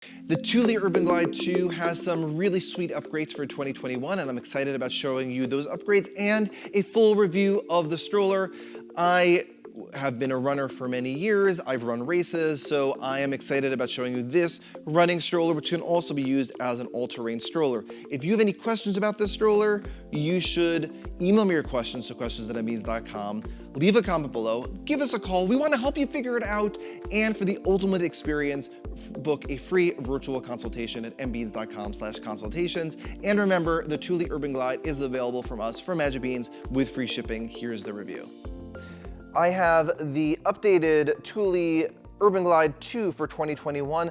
The Thule Urban Glide 2 has some really sweet upgrades for 2021, and I'm excited about showing you those upgrades and a full review of the stroller. I have been a runner for many years. I've run races, so I am excited about showing you this running stroller, which can also be used as an all-terrain stroller. If you have any questions about this stroller, you should email me your questions to questions@mbeans.com. Leave a comment below, give us a call. We want to help you figure it out, and for the ultimate experience, book a free virtual consultation at mbeans.com/consultations. And remember, the Thule Urban Glide is available from us for Magic Beans with free shipping. Here's the review. I have the updated Thule Urban Glide 2 for 2021.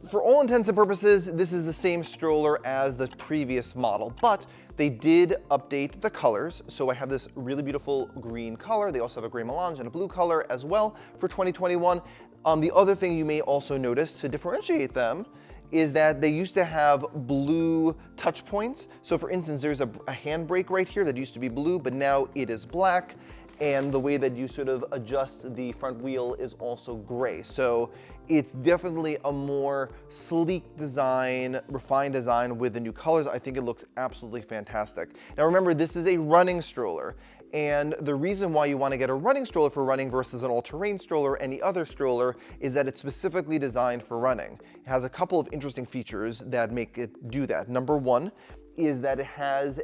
For all intents and purposes, this is the same stroller as the previous model, but they did update the colors. So I have this really beautiful green color. They also have a gray melange and a blue color as well for 2021. The other thing you may also notice to differentiate them is that they used to have blue touch points. So for instance, there's a handbrake right here that used to be blue, but now it is black. And the way that you sort of adjust the front wheel is also gray. So it's definitely a more sleek design, refined design with the new colors. I think it looks absolutely fantastic. Now remember, this is a running stroller. And the reason why you want to get a running stroller for running versus an all-terrain stroller or any other stroller is that it's specifically designed for running. It has a couple of interesting features that make it do that. Number one is that it has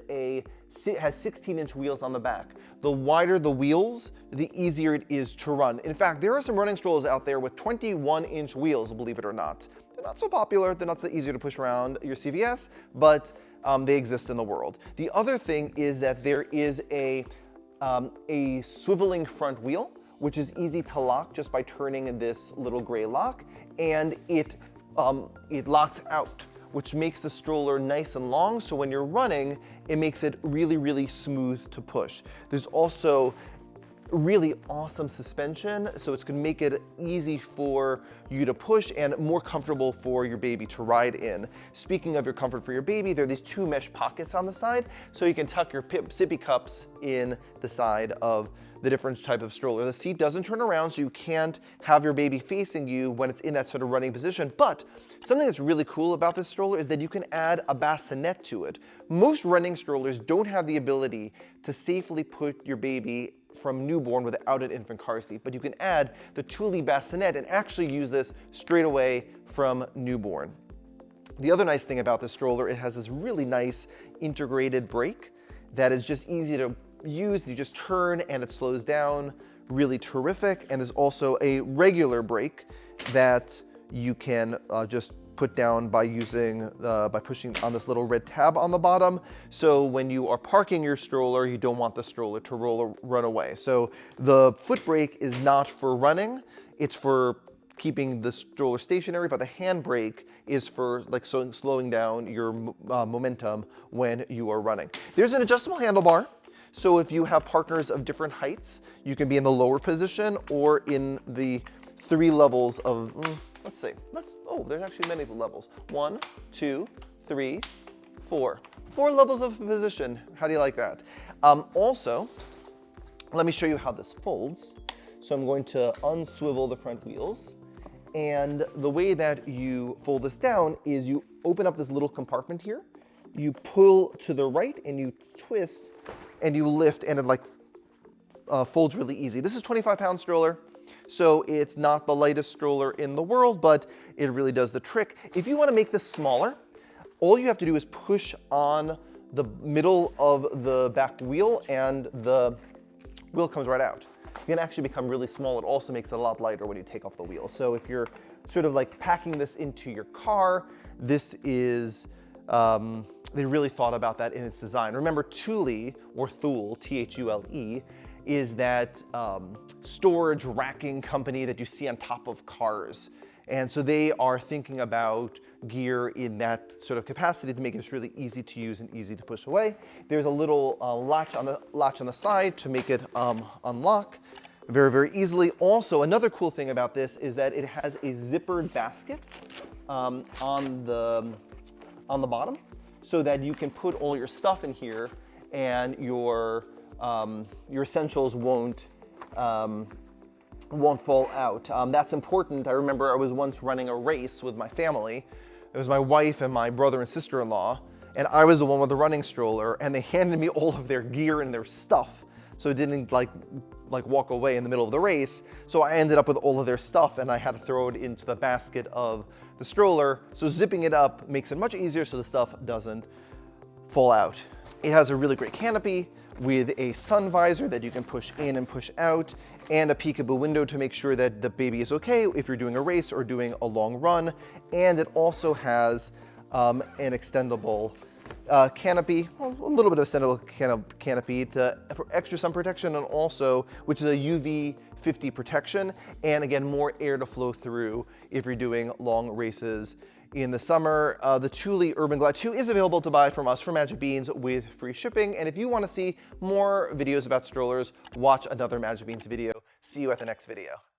16-inch wheels on the back. The wider the wheels, the easier it is to run. In fact, there are some running strollers out there with 21-inch wheels, believe it or not. They're not so popular, they're not so easy to push around your CVS, but they exist in the world. The other thing is that there is a swiveling front wheel, which is easy to lock just by turning this little gray lock, and it locks out, which makes the stroller nice and long, so when you're running, it makes it really, really smooth to push. There's also really awesome suspension, so it's gonna make it easy for you to push and more comfortable for your baby to ride in. Speaking of your comfort for your baby, there are these two mesh pockets on the side, so you can tuck your sippy cups in the side of the different type of stroller. The seat doesn't turn around, so you can't have your baby facing you when it's in that sort of running position. But something that's really cool about this stroller is that you can add a bassinet to it. Most running strollers don't have the ability to safely put your baby from newborn without an infant car seat, but you can add the Thule Bassinet and actually use this straight away from newborn. The other nice thing about this stroller, it has this really nice integrated brake that is just easy to use. You just turn and it slows down, really terrific. And there's also a regular brake that you can just put down by pushing on this little red tab on the bottom. So when you are parking your stroller, you don't want the stroller to run away. So the foot brake is not for running, it's for keeping the stroller stationary, but the handbrake is for slowing down your momentum when you are running. There's an adjustable handlebar. So if you have partners of different heights, you can be in the lower position or in the 3 levels of, let's see, oh, there's actually many levels. 1, 2, 3, 4. 4 levels of position. How do you like that? Also, let me show you how this folds. So I'm going to unswivel the front wheels. And the way that you fold this down is you open up this little compartment here, you pull to the right and you twist and you lift, and it folds really easy. This is a 25-pound stroller, so it's not the lightest stroller in the world, but it really does the trick. If you want to make this smaller, all you have to do is push on the middle of the back wheel and the wheel comes right out. It can actually become really small. It also makes it a lot lighter when you take off the wheel. So if you're sort of packing this into your car, this is, they really thought about that in its design. Remember, Thule, or Thule, T-H-U-L-E, is that storage racking company that you see on top of cars. And so they are thinking about gear in that sort of capacity to make it really easy to use and easy to push away. There's a little latch on the side to make it unlock very, very easily. Also, another cool thing about this is that it has a zippered basket on the bottom, so that you can put all your stuff in here and your essentials won't won't fall out. That's important. I remember I was once running a race with my family. It was my wife and my brother and sister-in-law, and I was the one with the running stroller, and they handed me all of their gear and their stuff, so it didn't like walk away in the middle of the race. So I ended up with all of their stuff, and I had to throw it into the basket of the stroller. So zipping it up makes it much easier so the stuff doesn't fall out. It has a really great canopy with a sun visor that you can push in and push out, and a peekaboo window to make sure that the baby is okay if you're doing a race or doing a long run. And it also has an extendable canopy, well, a little bit of extendable canopy for extra sun protection, and also, which is a UV 50 protection, and again, more air to flow through if you're doing long races in the summer. The Thule Urban Glide 2 is available to buy from us for Magic Beans with free shipping. And if you want to see more videos about strollers, watch another Magic Beans video. See you at the next video.